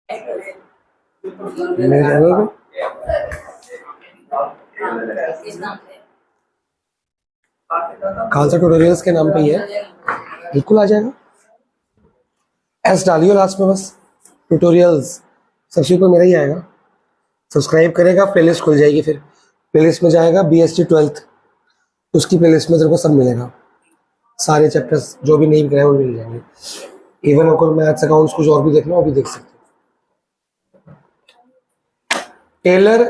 मेरे चैनल पे खालसा ट्यूटोरियल्स के नाम पे ही है, बिल्कुल आ जाएगा। एस डालियो लास्ट में, बस ट्यूटोरियल्स सबसे ऊपर मेरा ही आएगा। सब्सक्राइब करेगा, प्लेलिस्ट खुल जाएगी। फिर प्लेलिस्ट में जाएगा BST 12th, उसकी प्लेलिस्ट में तेरे को सब मिलेगा, सारे चैप्टर्स जो भी नहीं कराए वो मिल जाएंगे। इवन अगर मैथ्स अकाउंट्स कुछ और भी देखना वो भी देख सकते हो। टेलर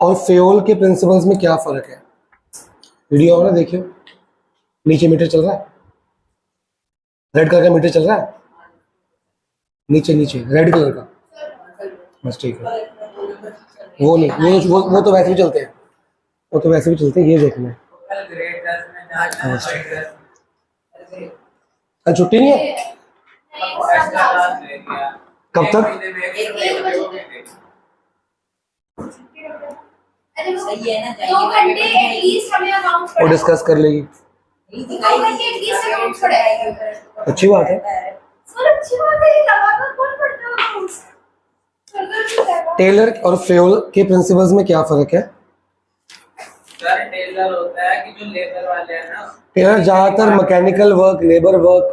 और फेयोल के प्रिंसिपल्स में क्या फर्क है? वीडियो हो ना, देखियो। नीचे मीटर चल रहा है, रेड कलर का मीटर चल रहा है, नीचे नीचे रेड कलर का, बस ठीक है। वो नहीं, वो तो वैसे भी चलते हैं, वो तो वैसे भी चलते हैं, ये देखना है। कल छुट्टी नहीं है? कब तक? वो डिस्कस कर लेगी, अच्छी बात है। टेलर और फेयोल के प्रिंसिपल्स में क्या फर्क है? टेलर होता है कि जो लेबर वाले हैं ना, टेलर ज्यादातर मैकेनिकल वर्क, लेबर वर्क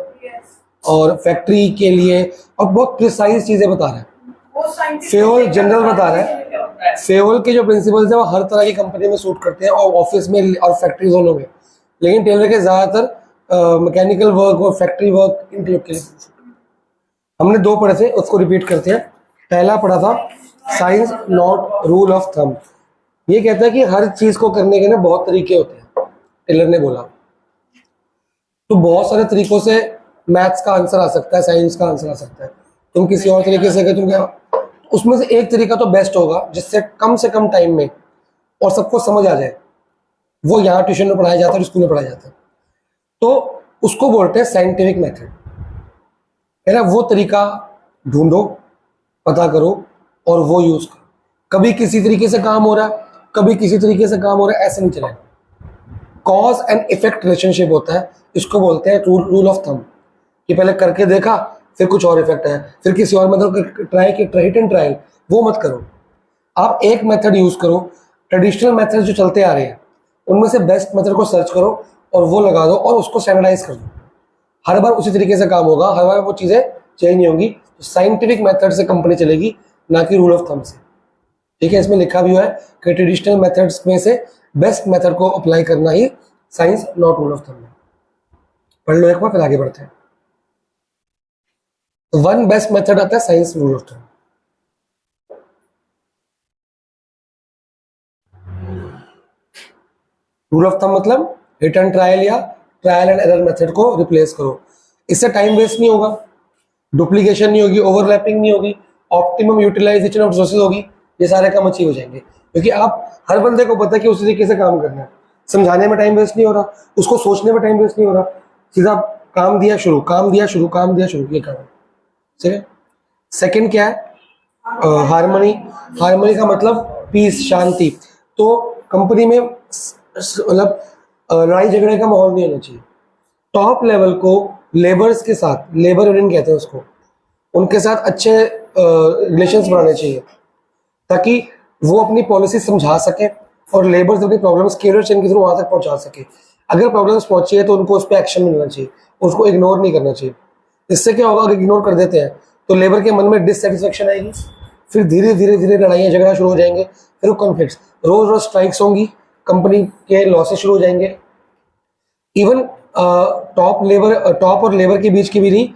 और फैक्ट्री के लिए और बहुत प्रिसाइज चीजें बता रहा है। फेयोल जनरल बता रहा है। फेयोल के जो प्रिंसिपल्स है वो हर तरह की कंपनी में सूट करते हैं, और ऑफिस में और फैक्ट्री दोनों में। लेकिन टेलर के ज्यादातर मैकेनिकल वर्क और फैक्ट्री वर्क इन के लिए। हमने दो पढ़े थे, उसको रिपीट करते हैं। पहला पढ़ा था science not rule of thumb. ये कहता है कि हर चीज को करने के ना बहुत तरीके होते हैं, टेलर ने बोला। तो बहुत सारे तरीकों से मैथ्स का आंसर आ सकता है, साइंस का आंसर आ सकता है। तुम किसी और तरीके से अगर तुम क्या, उसमें से एक तरीका तो बेस्ट होगा जिससे कम से कम टाइम में और सबको समझ आ जाए। वो यहाँ ट्यूशन में पढ़ाया जाता है और स्कूल में पढ़ाया जाता है, तो उसको बोलते हैं साइंटिफिक मेथड, है ना। वो तरीका ढूंढो, पता करो और वो यूज करो। कभी किसी तरीके से काम हो रहा है, कभी किसी तरीके से काम हो रहा है, ऐसे नहीं चलेगा। कॉज एंड इफेक्ट रिलेशनशिप होता है, इसको बोलते हैं रूल ऑफ थंब। कि पहले करके देखा, फिर कुछ और इफेक्ट है, फिर किसी और मेथड ट्राई किया, हिट एंड ट्रायल, वो मत करो। आप एक मेथड यूज करो। ट्रेडिशनल मेथड जो चलते आ रहे हैं उनमें से बेस्ट मेथड को सर्च करो और वो लगा दो और उसको स्टैंडर्डाइज कर दो। हर बार उसी तरीके से काम होगा, हर बार वो चीजें चेंज नहीं होंगी। तो साइंटिफिक मेथड से कंपनी चलेगी, ना कि रूल ऑफ थंब से। ठीक है, इसमें लिखा भी हुआ है कि ट्रेडिशनल मेथड्स में से बेस्ट मेथड को अप्लाई करना ही science not rule of thumb है। पढ़ लो एक बार, फिर आगे बढ़ते हैं। तो वन बेस्ट मेथड आता है science rule of thumb. Rule of thumb मतलब हिट एंड ट्रायल या ट्रायल एंड एरर मेथड को रिप्लेस करो। इससे टाइम वेस्ट नहीं होगा, डुप्लीकेशन नहीं होगी, ओवरलैपिंग नहीं होगी, ऑप्टिमम यूटिलाइजेशन ऑफ रिसोर्सेज होगी। ये सारे काम अचीव हो जाएंगे, क्योंकि आप हर बंदे को पता है कि उसी तरीके से काम करना है। समझाने में टाइम वेस्ट नहीं हो रहा, उसको सोचने में टाइम वेस्ट नहीं हो रहा, सीधा काम दिया शुरू, काम दिया शुरू, काम दिया शुरू, ये काम है। ठीक है। सेकंड क्या है? हार्मनी। हार्मनी का मतलब पीस, शांति। तो कंपनी में मतलब लड़ाई झगड़े का माहौल नहीं होना चाहिए। टॉप लेवल को लेबर्स के साथ, लेबर यूनियन कहते हैं उसको, उनके साथ अच्छे रिलेशंस बनाने चाहिए, ताकि वो अपनी पॉलिसी समझा सके और लेबर्स अपनी प्रॉब्लम्स केरियर चेन के थ्रू वहां तक पहुंचा सके। अगर प्रॉब्लम्स पहुंची है तो उनको उस पर एक्शन मिलना चाहिए, उसको इग्नोर नहीं करना चाहिए। इससे क्या होगा, अगर इग्नोर कर देते हैं तो लेबर के मन में डिससेटिस्फेक्शन आएगी, फिर धीरे धीरे धीरे लड़ाइयाँ झगड़ा शुरू हो जाएंगे, फिर कॉन्फ्लिक्ट्स, रोज रोज स्ट्राइक्स होंगी, कंपनी के लॉसेस शुरू हो जाएंगे। इवन टॉप और लेबर के बीच की भी नहीं,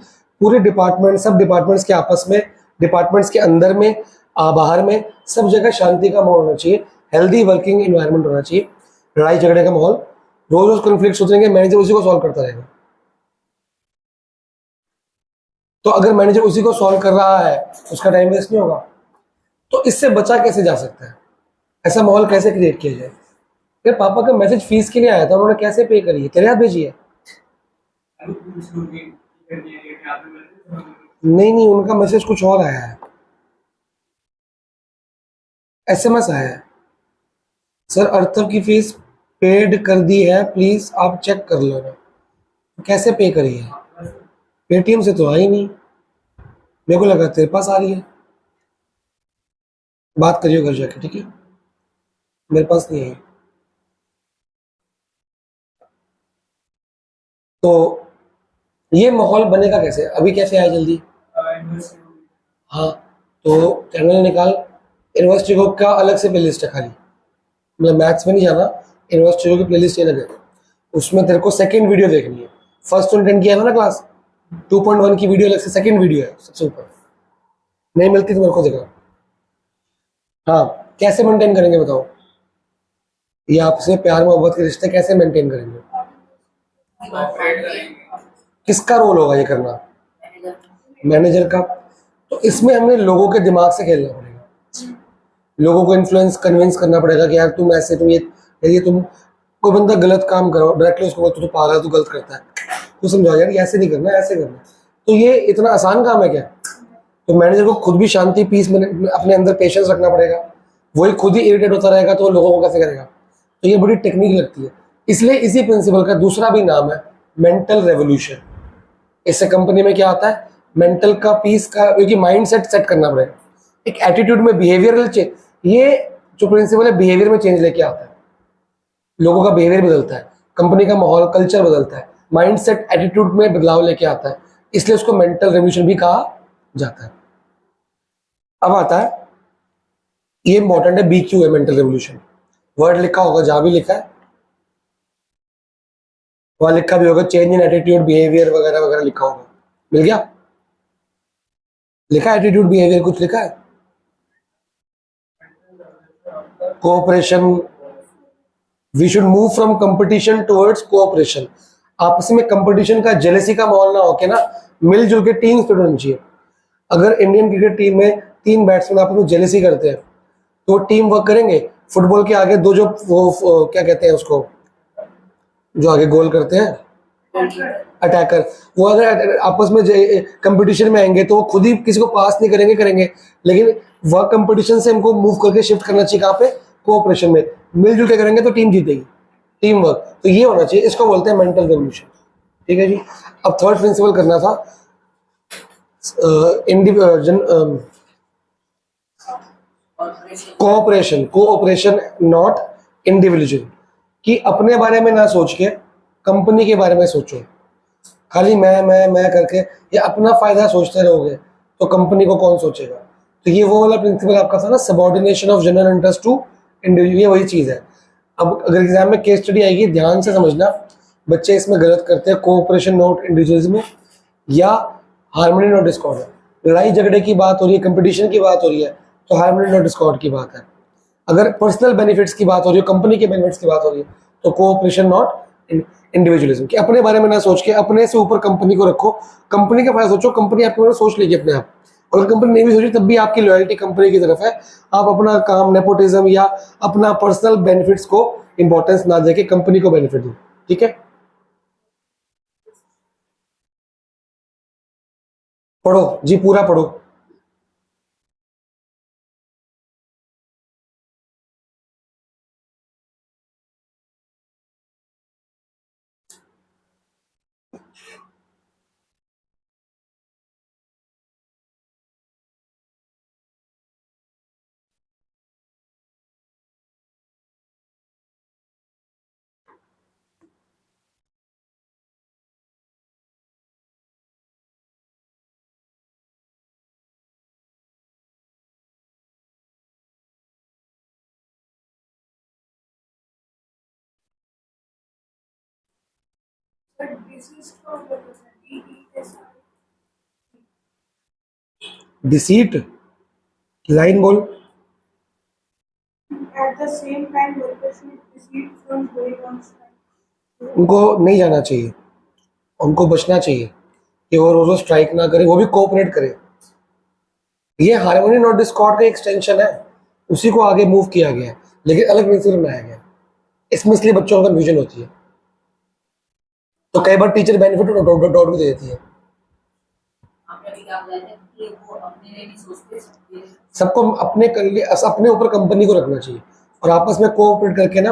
पूरे डिपार्टमेंट, सब डिपार्टमेंट्स के आपस में, डिपार्टमेंट्स के अंदर में, बाहर में, सब जगह शांति का माहौल होना चाहिए, हेल्दी वर्किंग एनवायरनमेंट होना चाहिए। लड़ाई झगड़े का माहौल, रोज रोज कॉन्फ्लिक्ट होते रहेंगे, मैनेजर उसी को सॉल्व करता रहेगा। तो अगर मैनेजर उसी को सॉल्व कर रहा है, उसका टाइम वेस्ट नहीं होगा। तो इससे बचा कैसे जा सकता है, ऐसा माहौल कैसे क्रिएट किया जाए? तेरे पापा का मैसेज फीस के लिए आया था, उन्होंने कैसे पे करी है? तेरे हाथ भेजी है? नहीं, उनका मैसेज कुछ और आया है, SMS आया है, सर अर्थव की फीस पेड कर दी है, प्लीज आप चेक कर लो। कैसे पे करी है? पेटीएम से तो आई नहीं, मेरे को लगा तेरे पास आ रही है। बात करिए घर जाके, ठीक है? मेरे पास नहीं है। तो ये माहौल बनेगा कैसे, अभी कैसे आया जल्दी? हाँ, तो टर्मिनल निकाल। यूनिवर्सिटी को का अलग से प्लेलिस्ट है खाली, मतलब मैथ्स में नहीं जाना, यूनिवर्सिटी की प्लेलिस्ट ये लगे, उसमें तेरे को सेकंड वीडियो देखनी है। फर्स्ट 10 किया था ना क्लास, 2.1 की वीडियो अलग से सेकंड वीडियो है सबसे ऊपर, नहीं मिलती तो मेरे को दिखा। हाँ, कैसे मेंटेन करेंगे बताओ, ये आपसे प्यार मोहब्बत के रिश्ते कैसे मेंटेन करेंगे? ऑपरेट करेंगे। किसका रोल होगा ये करना? मैनेजर का। तो इसमें हमें लोगों के दिमाग से खेलना पड़ेगा, लोगों को इन्फ्लुएंस कन्विंस करना पड़ेगा कि यार तुम ऐसे, तुम ये तुम कोई बंदा गलत काम करो डायरेक्टली उसको बोलते तू पागल है, तू गलत करता है, तू समझा यार ये ऐसे नहीं करना, ऐसे करना। तो ये इतना आसान काम है क्या? तो मैनेजर को खुद भी शांति पीस में अपने अंदर पेशेंस रखना पड़ेगा, वही खुद ही इरिटेट होता रहेगा तो लोगों को कैसे करेगा? तो ये बड़ी टेक्निक लगती है। इसलिए इसी प्रिंसिपल का दूसरा भी नाम है मेंटल रेवोल्यूशन। इससे कंपनी में क्या आता है, मेंटल का पीस का, क्योंकि माइंड सेट करना पड़ेगा, एक एटीट्यूड में बिहेवियरल चेंज। ये जो प्रिंसिपल है बिहेवियर में चेंज लेके आता है, लोगों का बिहेवियर बदलता है, कंपनी का माहौल कल्चर बदलता है, माइंड सेट एटीट्यूड में बदलाव लेके आता है, इसलिए उसको मेंटल रेवोल्यूशन भी कहा जाता है। अब आता है, ये इंपॉर्टेंट है, BQ है मेंटल रेवोल्यूशन। वर्ड लिखा होगा, जहां भी लिखा है वहां लिखा भी होगा चेंज इन एटीट्यूड बिहेवियर वगैरह वगैरह लिखा होगा, मिल गया? लिखा एटीट्यूड बिहेवियर कुछ लिखा है? Cooperation, we should move from competition towards cooperation. आपस में कंपटीशन का, जेलेसी का माहौल ना होके ना, मिलजुल के टीम स्पिरिट होनी चाहिए। अगर इंडियन क्रिकेट टीम में 3 बैट्समैन आपस में जेलेसी करते हैं तो टीम वर्क करेंगे? फुटबॉल के आगे दो जो वो क्या कहते हैं उसको, जो आगे गोल करते हैं, अटैकर, वो अगर आपस में कंपटीशन में आएंगे तो वो खुद ही किसी को पास नहीं करेंगे, लेकिन वह कंपटीशन से हमको मूव करके शिफ्ट करना चाहिए कहाँ पे? कोऑपरेशन में। मिलजुल के करेंगे तो टीम जीतेगी, टीम वर्क, तो ये होना चाहिए, इसको बोलते हैं मेंटल रेवोल्यूशन। ठीक है जी। अब थर्ड प्रिंसिपल करना था कोऑपरेशन नॉट इंडिविजुअल, कि अपने बारे में ना सोच के कंपनी के बारे में सोचो। खाली मैं करके ये अपना फायदा सोचते रहोगे तो कंपनी को कौन सोचेगा? तो ये वो वाला प्रिंसिपल आपका था ना, subordination of general interest to individual, ये वही चीज है। अब अगर एग्जाम में केस स्टडी आएगी, ध्यान से समझना, बच्चे इसमें गलत करते हैं, कोऑपरेशन नॉट इंडिविजुअलिज्म या हार्मनी नॉट डिस्कॉर्ड। लड़ाई झगड़े की बात हो रही है, कंपटीशन की बात हो रही है, तो हार्मनी नॉट डिस्कॉर्ड की बात है। अगर पर्सनल बेनिफिट्स की बात हो रही है, कंपनी के बेनिफिट्स की बात हो रही है, तो कोऑपरेशन नॉट इंडिविजुअलिज्म, कि अपने बारे में ना सोच के अपने से ऊपर कंपनी को रखो, कंपनी का फायदा सोचो, कंपनी आपके बारे में सोच लेगी अपने आप। और कंपनी नहीं भी सोची तब भी आपकी लॉयल्टी कंपनी की तरफ है, आप अपना काम, नेपोटिज्म या अपना पर्सनल बेनिफिट्स को इंपॉर्टेंस ना देके कंपनी को बेनिफिट दो। ठीक है, पढ़ो जी, पूरा पढ़ो। डिसीट, लाइन बोल। At the same time, workers should proceed from going on strike. उनको नहीं जाना चाहिए, उनको बचना चाहिए कि वो रोज रोज स्ट्राइक ना करे, वो भी कोऑपरेट करे। ये हार्मनी नॉट डिस्कॉर्ड का एक्सटेंशन है, उसी को आगे मूव किया गया है, लेकिन अलग प्रिंसिपल बनाया गया है। इसमें इसलिए बच्चों को कन्फ्यूजन होती है, तो कई बार टीचर बेनिफिट डॉट भी दे देती है। सबको अपने कर लिए, अपने ऊपर कंपनी को रखना चाहिए और आपस में कोऑपरेट करके ना।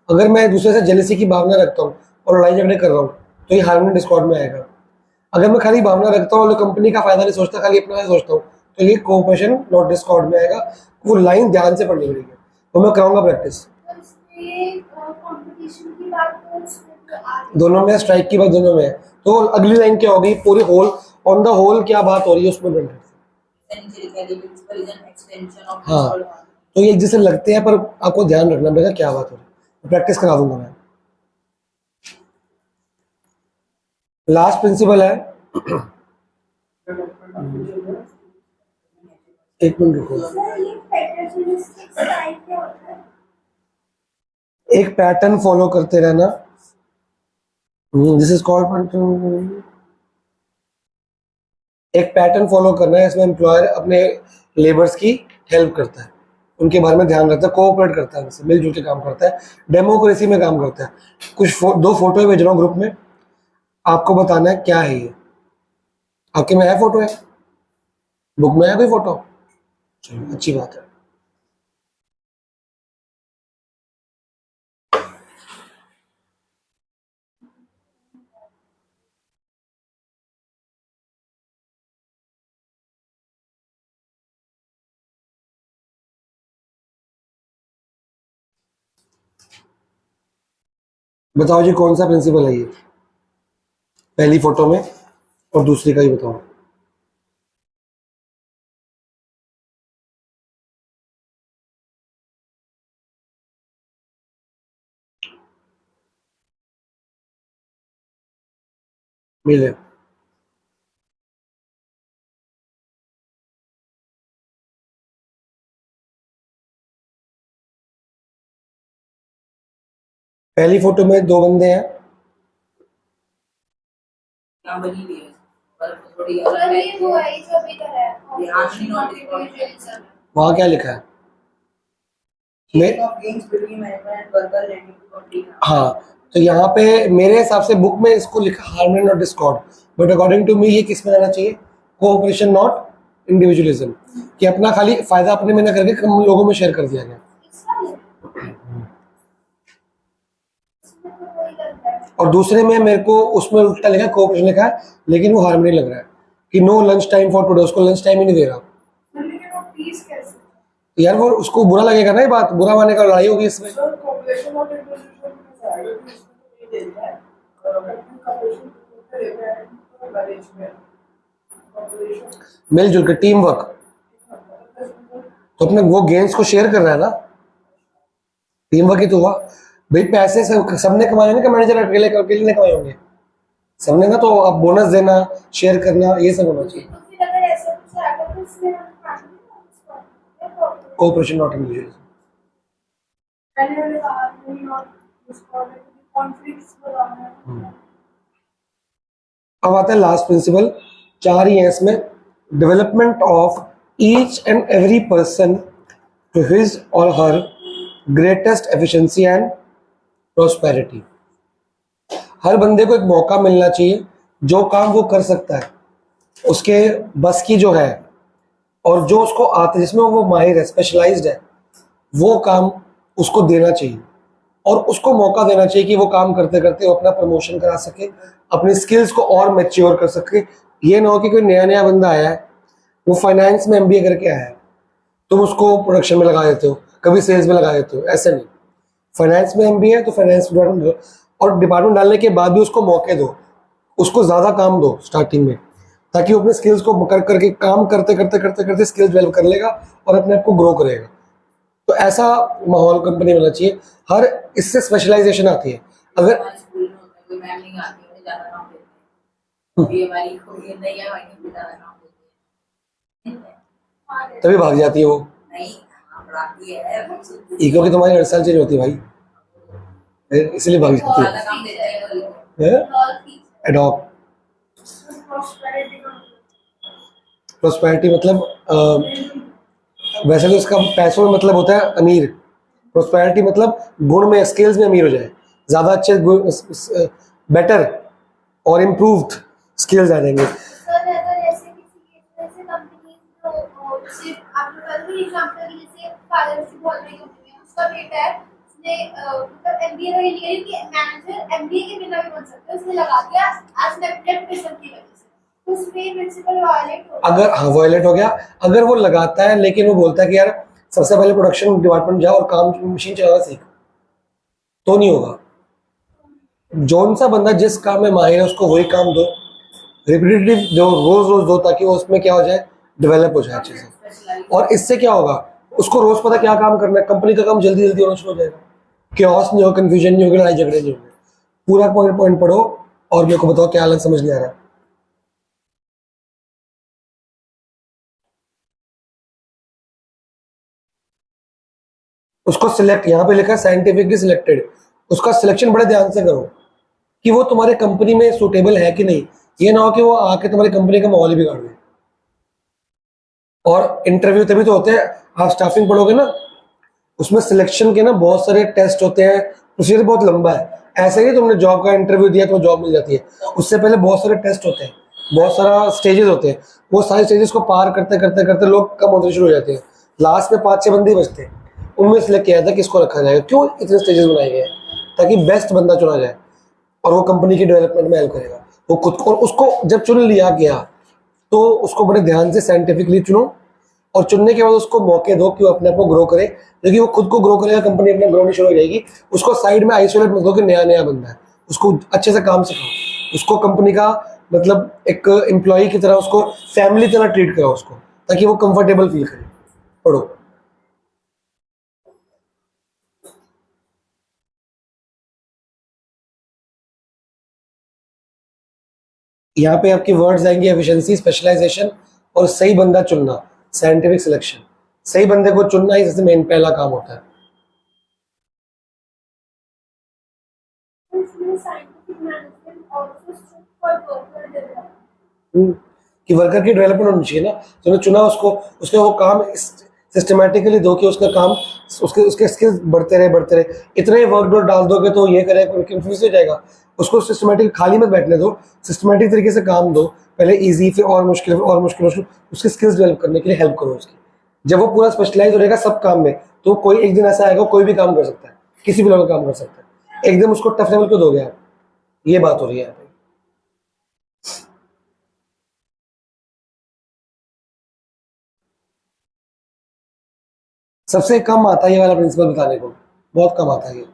अगर मैं एक दूसरे से जेलसी की भावना रखता हूँ और लड़ाई झगड़े कर रहा हूँ तो ये हार्मनी डिस्कॉर्ड में आएगा। अगर मैं खाली भावना रखता हूँ और कंपनी का फायदा नहीं सोचता, खाली अपना सोचता हूँ, तो ये कोऑपरेशन नॉट डिस्कॉर्ड में आएगा। वो लाइन ध्यान से पढ़नी पड़ेगी, तो मैं कराऊंगा प्रैक्टिस। तो इसमें कंपटीशन की बात तो उसमें तो आगे दोनों में स्ट्राइक की बात दोनों में है, तो अगली लाइन क्या होगी, पूरी होल ऑन द होल क्या बात हो रही है उसमें बनना। हाँ, तो ये एक जैसे लगते हैं पर आपको ध्यान रखना पड़ेगा क्या बात हो रही है, प्रैक्टिस करा दूंगा मैं। लास्ट प्रिंसिपल है, एक मिनट रुको, सर ये पैटर्निस्टिक स्टाइल क्या होता है? एक पैटर्न फॉलो करते रहना, दिस इज कॉल्ड, एक पैटर्न फॉलो करना है। इसमें एम्प्लॉयर अपने लेबर्स की हेल्प करता है, उनके बारे में ध्यान रखता है, कोऑपरेट करता है, उनसे मिलजुल के काम करता है, डेमोक्रेसी में काम करता है। कुछ दो फोटो भेज रहा हूँ ग्रुप में, आपको बताना है क्या है ये। आपके में है फोटो, है बुक में है कोई फोटो? चलो अच्छी बात है। बताओ जी कौन सा प्रिंसिपल है ये, पहली फोटो में और दूसरी का ही बताओ। मिले, पहली फोटो में दो बंदे हैं, यहाँ बनी हुई है पर थोड़ी अलग सर है। ये वो है जो अभी कर रहा है ये आखिरी नोटिस वहाँ क्या लिखा है? मैं of games between management and worker leading to complete. हाँ, तो यहाँ पे मेरे हिसाब से बुक में इसको लिखा harmony not discord, but according to me ये किस में आना चाहिए, कोऑपरेशन नॉट इंडिविजुअलिज्म, कि अपना खाली फायदा अपने में न करके कम लोगों में शेयर कर दिया गया। और दूसरे में मेरे को उसमें उल्टा लिखा है, कोऑपरेशन लिखा है, लेकिन वो हार्मनी लग रहा है कि no lunch time for today, उसको लंच टाइम ही नहीं दे रहा। लेकिन वो पीस कैसे? यार वो उसको बुरा लगेगा ना, ये बात बुरा मानने का लड़ाई होगी इसमें। सर कॉम्बिनेशन ऑफ इंडिविजुअल में आएगा कि इसको नहीं देता है और अगर कॉम्बिनेशन होता है तो मैनेजमेंट कॉम्बिनेशन मिलजुल के टीम वर्क, तो अपने वो गेम्स को शेयर कर रहा है ना, टीम वर्क ही तो हुआ भाई। पैसे सबने कमाए ना, कि मैनेजर अकेले अकेले ने कमाए होंगे, सबने ना, तो आप बोनस देना, शेयर करना, ये सब होना चाहिए। तो फिर अगर ऐसा कुछ आएगा तो इसमें हम कोऑपरेशन नॉट इंडिविजुअलिज्म। मैंने कहा नहीं और डिस्कॉर्ड कॉन्फ्लिक्ट्स बनाना है। अब आता है लास्ट प्रिंसिपल, चार ही है इसमें, development of each and every person to his और her greatest efficiency and prosperity. हर बंदे को एक मौका मिलना चाहिए, जो काम वो कर सकता है उसके बस की जो है, और जो उसको आता है, जिसमें वो माहिर है, स्पेशलाइज्ड है, वो काम उसको देना चाहिए, और उसको मौका देना चाहिए कि वो काम करते करते वो अपना प्रमोशन करा सके, अपनी स्किल्स को और मैच्योर कर सके। ये ना हो कि कोई नया नया बंदा आया है, वो फाइनेंस में एमबीए करके आया है, तुम उसको प्रोडक्शन में लगा देते हो, कभी सेल्स में लगा देते हो, ऐसा नहीं। फाइनेंस में एमबीए है तो फाइनेंस डिपार्टमेंट, और डिपार्टमेंट डालने के बाद भी उसको मौके दो, उसको ज़्यादा काम दो स्टार्टिंग में, ताकि वो अपने स्किल्स को कर करके काम करते करते करते करते स्किल्स डेवलप कर लेगा और अपने आप को ग्रो करेगा। तो ऐसा माहौल कंपनी में होना चाहिए। हर इससे स्पेशलाइजेशन आती है। अगर हमारे स्कूल में होता है कोई मैम नहीं आती है ज्यादा काम देते हैं, ये हमारी कोई नहीं है भाई नहीं ज्यादा काम देते हैं तभी भाग जाती है वो, नहीं पढ़ाती है ईगो की तुम्हारी हर साल चेंज होती है भाई, इसलिए भाग जाती ज्यादा काम देते हैं है। एडॉप्ट प्रोस्पेरिटी मतलब वैसे तो इसका पैसों में मतलब होता है अमीर, प्रोस्पेरिटी मतलब गुण में, स्किल्स में अमीर हो जाए, ज़्यादा अच्छे बेटर और इम्प्रूव्ड स्किल्स आ जाएंगे। सर अगर ऐसे किसी ऐसे कंपनी जो सिर्फ आपने कल भी एग्जांपल दी, जैसे फादर से बहुत बड़ी कंपनी है, उसका बेटा है, उसने मतलब एमबीए का निकली कि मैनेजर एमबीए के बिना भी बन सकता है, उसने लगा दिया आज नेपोटिज्म की वजह से, उसमें प्रिंसिपल वायलेट हो अगर हाँ वायलेट हो गया, अगर वो लगाता है लेकिन वो बोलता है कि यार सबसे पहले प्रोडक्शन डिपार्टमेंट जाओ और काम मशीन चलाना सीख, तो नहीं होगा। जौन सा बंदा जिस काम में माहिर है उसको वही काम दो, रिपीटेटिव जो रोज रोज दो, ताकि वो उसमें क्या हो जाए, डेवलप हो जाए अच्छे से। और इससे क्या होगा, उसको रोज पता क्या काम करना है, कंपनी का काम जल्दी जल्दी होना शुरू हो जाएगा, क्योस नहीं हो, कंफ्यूजन नहीं होगी, लड़ाई झगड़े नहीं होंगे। पूरा पॉइंट पॉइंट पढ़ो और मेरे को बताओ क्या अलग समझ नहीं आ रहा है। उसको सिलेक्ट, यहाँ पे लिखा है साइंटिफिकली सिलेक्टेड, उसका सिलेक्शन बड़े ध्यान से करो कि वो तुम्हारे कंपनी में सूटेबल है कि नहीं। ये ना हो कि वो आके तुम्हारी कंपनी का माहौल ही बिगाड़ दे। और इंटरव्यू तभी तो होते हैं, आप स्टाफिंग पढ़ोगे ना, उसमें सिलेक्शन के ना बहुत सारे टेस्ट होते हैं, प्रोसीजर बहुत लंबा है। ऐसे ही तुमने जॉब का इंटरव्यू दिया तो जॉब मिल जाती है, उससे पहले बहुत सारे टेस्ट होते हैं, बहुत सारा स्टेजेस होते हैं। वो सारे स्टेजेस को पार करते करते करते लोग कम होते शुरू हो जाते हैं, लास्ट में 5-6 बंदे ही बचते हैं। उनमें सिलेक्ट किया था किसको रखा जाएगा, क्यों इतने स्टेजेस बनाए गए हैं, ताकि बेस्ट बंदा चुना जाए और वो कंपनी की डेवलपमेंट में हेल्प करेगा। वो खुद को, और उसको जब चुन लिया गया तो उसको बड़े ध्यान से साइंटिफिकली चुनो, और चुनने के बाद उसको मौके दो कि वो अपने आप को ग्रो करे, क्योंकि वो खुद को ग्रो करेगा, कंपनी अपने ग्रो शुरू हो जाएगी। उसको साइड में आइसोलेट मत दो कि नया नया बंदा है, उसको अच्छे से काम सिखाओ, उसको कंपनी का मतलब एक एम्प्लॉय की तरह, उसको फैमिली तरह ट्रीट करो उसको, ताकि वो कंफर्टेबल फील करे। पढ़ो। यहाँ पे आपकी वर्ड्स आएंगे एफिशिएंसी, स्पेशलाइजेशन और सही बंदा चुनना, साइंटिफिक सिलेक्शन। सही बंदे को चुनना ही सबसे मेन पहला काम होता है। उसमें scientific management also stood for worker development. कि वर्कर की डेवलपमेंट होनी चाहिए ना, तुमने चुना उसको, उसके वो काम सिस्टमेटिकली दो कि उसका काम, उसके उसके स्किल्स बढ़ते रहे। इतने ही वर्कलोड डाल दोगे तो ये करेगा, कंफ्यूज हो जाएगा। उसको सिस्टमेटिक खाली मत बैठने दो, सिस्टमेटिक तरीके से काम दो, पहले इजी फिर और मुश्किल फिर और मुश्किल, उसकी स्किल्स डेवलप करने के लिए हेल्प करो उसकी। जब वो पूरा स्पेशलाइज हो जाएगा सब काम में, तो कोई एक दिन ऐसा आएगा कोई भी काम कर सकता है, किसी भी लेवल का काम कर सकता है। एकदम उसको टफ लेवल क्यों दोगे आप, ये बात हो रही है यहाँ पे। सबसे कम आता है ये वाला प्रिंसिपल बताने को, बहुत कम आता है ये।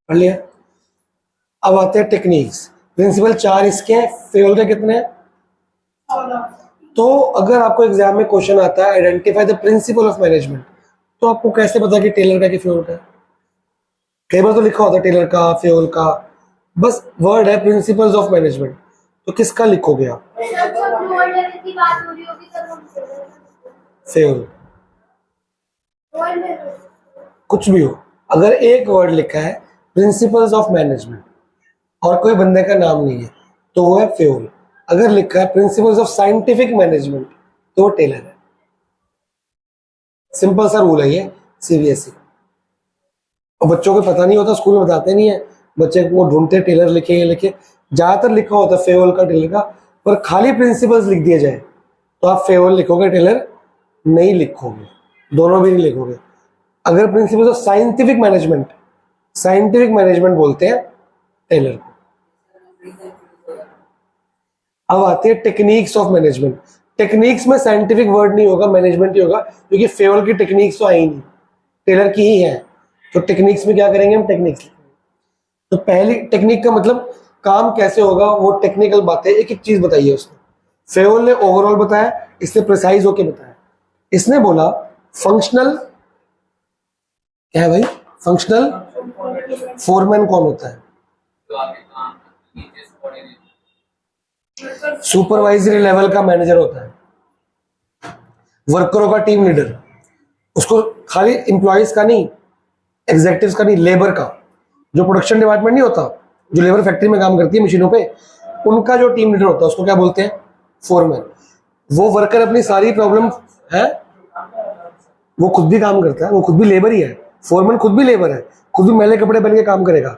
पढ़ लिया। अब आते हैं टेक्निक्स। प्रिंसिपल 4 इसके हैं, फेल के कितने हैं? तो अगर आपको एग्जाम में क्वेश्चन आता है identify the principle of management, तो आपको कैसे पता कि टेलर का कि फ्योल का है? कई बार तो लिखा होता है टेलर का, फ्योल का, बस वर्ड है प्रिंसिपल्स ऑफ मैनेजमेंट, तो किसका लिखोगे आप? जब लोअर लेवल की बात हो रही होगी तब हम फ्योल। लोअर लेवल कुछ भी हो, अगर एक वर्ड लिखा है प्रिंसिपल्स ऑफ मैनेजमेंट और कोई बंदे का नाम नहीं है तो वो है फ्योल। अगर लिखा है प्रिंसिपल्स ऑफ साइंटिफिक मैनेजमेंट तो वो टेलर है। सिंपल सा रूल है ये सीबीएसई का। और बच्चों को पता नहीं होता, स्कूल में बताते नहीं है, बच्चे को ढूंढते टेलर लिखे, ये लिखे, ज्यादातर लिखा होता है फेवल का, टेलर का, पर खाली प्रिंसिपल्स लिख दिया जाए तो आप फेवल लिखोगे, टेलर नहीं लिखोगे, दोनों भी नहीं लिखोगे। अगर प्रिंसिपल्स ऑफ साइंटिफिक मैनेजमेंट बोलते हैं टेलर को। अब आते हैं टेक्निक्स ऑफ मैनेजमेंट। टेक्निक्स में साइंटिफिक वर्ड नहीं होगा, मैनेजमेंट ही होगा, क्योंकि फेवल की टेक्निक्स तो आई नहीं, टेलर की ही है। तो टेक्निक्स में क्या करेंगे हम, टेक्निक्स लिखेंगे। तो पहली टेक्निक का मतलब काम कैसे होगा, वो टेक्निकल बातें एक एक चीज बताइए उसने। फेवल ने ओवरऑल बताया, इसने प्रिसाइज होके बताया। इसने बोला फंक्शनल, क्या है भाई फंक्शनल फोरमैन कौन होता है? सुपरवाइजरी लेवल का मैनेजर होता है। वर्करों का टीम लीडर, उसको खाली एम्प्लॉयज का नहीं, एग्जीक्यूटिव्स का नहीं, लेबर का, जो प्रोडक्शन डिपार्टमेंट नहीं होता, जो लेबर फैक्ट्री में काम करती है मशीनों पे, उनका जो टीम लीडर होता है उसको क्या बोलते हैं, फोरमैन। वो वर्कर अपनी सारी प्रॉब्लम है, वो खुद भी काम करता है, वो खुद भी लेबर ही है, फोरमैन खुद भी लेबर है, खुद भी मैले कपड़े पहन के काम करेगा,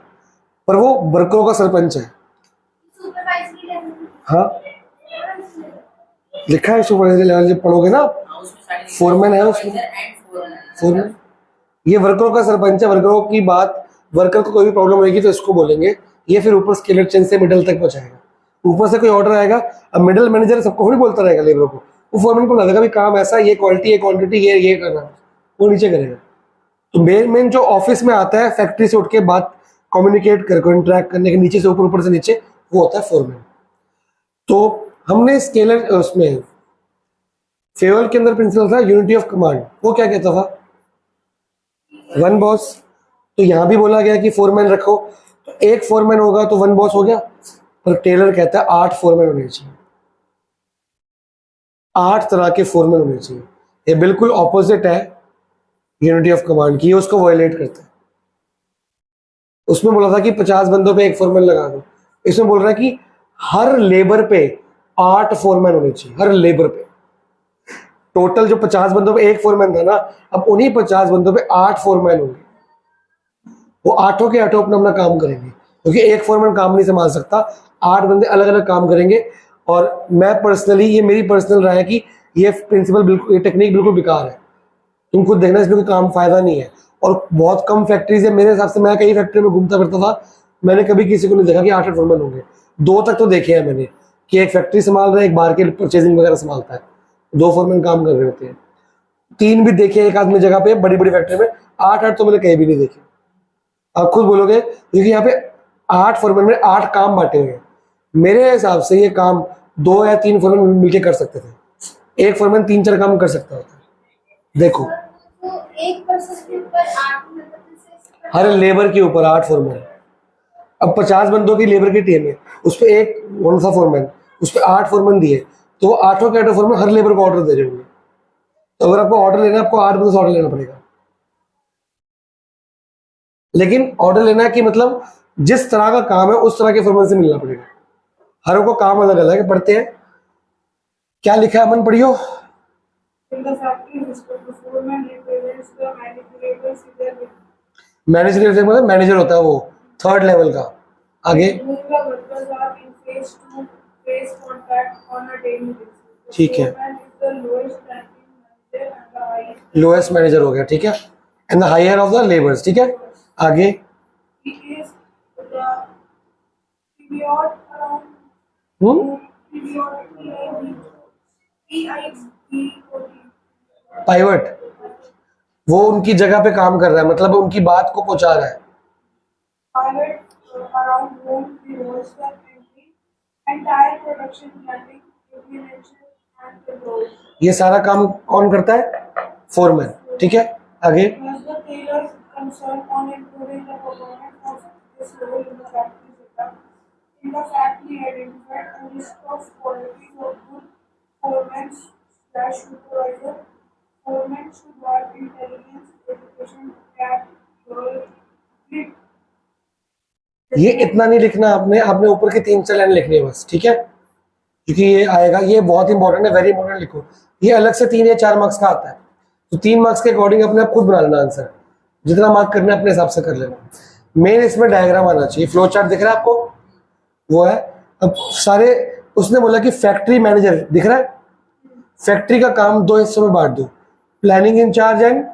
पर वो वर्करों का सरपंच है। Supervisory level. हाँ, लिखा है सुपरवाइजरी लेवल, जब पढ़ोगे ना आप, उसमें सारी फोरमैन है उसमें, एंड फोरमैन। फोरमैन। ये वर्करों का सरपंच है, वर्करों की बात, वर्कर को कोई भी प्रॉब्लम होगी तो इसको बोलेंगे, ये फिर ऊपर स्केलर चेन से मिडल तक पहुंचाएगा। ऊपर से कोई ऑर्डर आएगा, अब मिडल मैनेजर सबको थोड़ी बोलता रहेगा लेबरों को, वो फोरमैन को लगेगा भी काम ऐसा, ये क्वालिटी, ये क्वांटिटी, ये करना, वो नीचे करेगा। तो मेन जो ऑफिस में आता है, फैक्ट्री से उठ के बात कम्युनिकेट करके इंटरेक्ट करने के, नीचे से ऊपर, ऊपर से नीचे, वो होता है फोरमैन। तो हमने स्केलर उसमें फेवल के अंदर प्रिंसिपल था यूनिटी ऑफ कमांड, वो क्या कहता था? One boss. तो यहां भी बोला गया कि फोरमैन रखो, तो एक फोरमैन होगा तो वन बॉस हो गया, पर टेलर कहता है 8 फोरमैन होने चाहिए, 8 तरह के फोरमैन होने चाहिए। ये बिल्कुल ऑपोजिट है यूनिटी ऑफ कमांड की, उसको वायलेट करता है। उसमें बोला था कि 50 बंदों पे एक फोरमैन लगा दो, इसमें बोल रहा है कि हर लेबर पे 8 फोरमैन होने चाहिए, हर लेबर पे। टोटल जो 50 बंदों पे एक फोरमैन था ना, अब उन्हीं 50 बंदों पे 8 फोरमैन होंगे। वो आठों के आठों अपना अपना काम करेंगे, क्योंकि एक फोरमैन काम नहीं संभाल सकता, 8 बंदे अलग अलग काम करेंगे। और मैं पर्सनली, ये मेरी पर्सनल राय है कि ये प्रिंसिपल बिल्कुल, ये टेक्निक बिल्कुल बेकार है। तुम खुद देखना, इसमें कोई काम फायदा नहीं है। और बहुत कम फैक्ट्रीज है मेरे हिसाब से, मैं कई फैक्ट्री में घूमता फिरता था, मैंने कभी किसी को नहीं देखा कि 8 फोरमैन होंगे। 2 तक तो देखे हैं मैंने, कि एक फैक्ट्री संभाल रहा है, एक बाहर के परचेजिंग वगैरह संभालता है, 2 फोरमैन काम कर रहे होते हैं। 3 भी देखे एक आदमी जगह पे, बड़ी बड़ी फैक्ट्री में। 8 तो मैंने कहीं भी नहीं देखे। आप खुद बोलोगे, क्योंकि यहाँ पे 8 फोरमैन में 8 काम बांटे हुए हैं। मेरे हिसाब से ये काम 2 या 3 फोरमैन मिलकर कर सकते थे, एक फोरमैन 3-4 काम कर सकता होता है। देखो, तो एक पर्सन के ऊपर 8 मतलब जैसे हर लेबर के ऊपर 8 फोरमैन। अब 50 बंदों की लेबर की टीम है, उस पर एक कौन सा फोरमैन, उस पर 8 फोरमैन दिए, तो वो 8 के 8 फोरमैन हर लेबर को ऑर्डर दे रहे होंगे। तो अगर आपको ऑर्डर लेना है, आपको 8 बंदों से ऑर्डर लेना पड़ेगा। लेकिन ऑर्डर लेना कि मतलब जिस तरह का काम है उस तरह के फोरमैन से मिलना पड़ेगा। हर को काम अलग अलग है। पढ़ते हैं क्या लिखा है, अमन पढ़ियो। In the factory system, the foreman represents the manipulator's leader, manager मतलब मैनेजर होता है वो 3rd लेवल का। आगे whom the workers are in face-to-face contact on a daily basis. The ठीक है। foreman is the lowest ranking manager and the highest. Lowest manager हो गया, ठीक है, and the higher of the labours, ठीक है। आगे He is the period around pivot, वो उनकी जगह पे काम कर रहा है, मतलब उनकी बात को पहुंचा रहा है। pilot around whom the roster entry entire production planning, implementation and control. ये सारा काम कौन करता है? फोरमैन, ठीक है। आगे Was the tailor's concern on improving the performance of this role in the factory setup. In the fact, he identified a list of qualities of good foreman/supervisor. Foreman should have intelligence, education, tact, grit. ये इतना नहीं लिखना आपने, आपने ऊपर की 3-4 line लिखनी है बस, ठीक है, क्योंकि ये आएगा, ये बहुत इंपॉर्टेंट है, वेरी इंपॉर्टेंट लिखो। ये अलग से 3 या 4 मार्क्स का आता है, तो 3 मार्क्स के अकॉर्डिंग अपने आप खुद बना लेना आंसर, जितना मार्क करना है अपने हिसाब से कर लेना। मेन इसमें डायग्राम आना चाहिए। फ्लो चार्ट दिख रहा है आपको, वो है। अब सारे, उसने बोला कि फैक्ट्री मैनेजर दिख रहा है, फैक्ट्री का काम 2 हिस्सों में बांट दो, planning in-charge and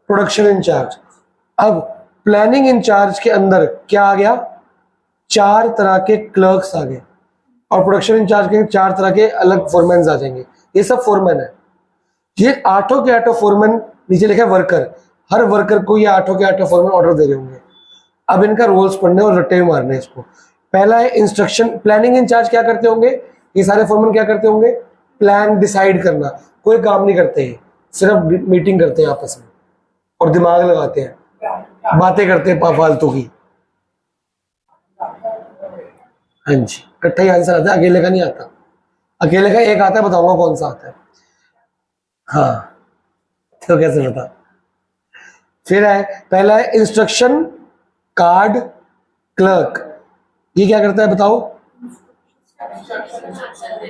production in-charge. अब प्लानिंग इंचार्ज के अंदर क्या आ गया? 4 तरह के क्लर्क्स आ गए, और प्रोडक्शन इंचार्ज के 4 तरह के अलग फोरमैन आ जाएंगे। ये सब फोरमैन है। ये 8 के 8 फोरमैन, नीचे लिखा है वर्कर, हर वर्कर को ये 8 के 8 फोरमैन ऑर्डर दे रहे होंगे। अब इनका रोल्स पढ़ने और रट्टे मारने इसको। पहला है इंस्ट्रक्शन। प्लानिंग इंचार्ज क्या करते होंगे? ये सारे फोरमैन क्या करते होंगे? प्लान डिसाइड करना। कोई काम नहीं करते हैं, सिर्फ मीटिंग करते हैं आपस में और दिमाग लगाते हैं, बातें करते हैं फालतू की। हाँ जी, इकट्ठा ही आंसर आता है, अकेले का नहीं आता। अकेले का एक आता है, बताऊंगा कौन सा आता है। हाँ, तो कैसे बता। फिर है, पहला है इंस्ट्रक्शन कार्ड क्लर्क। ये क्या करता है बताओ?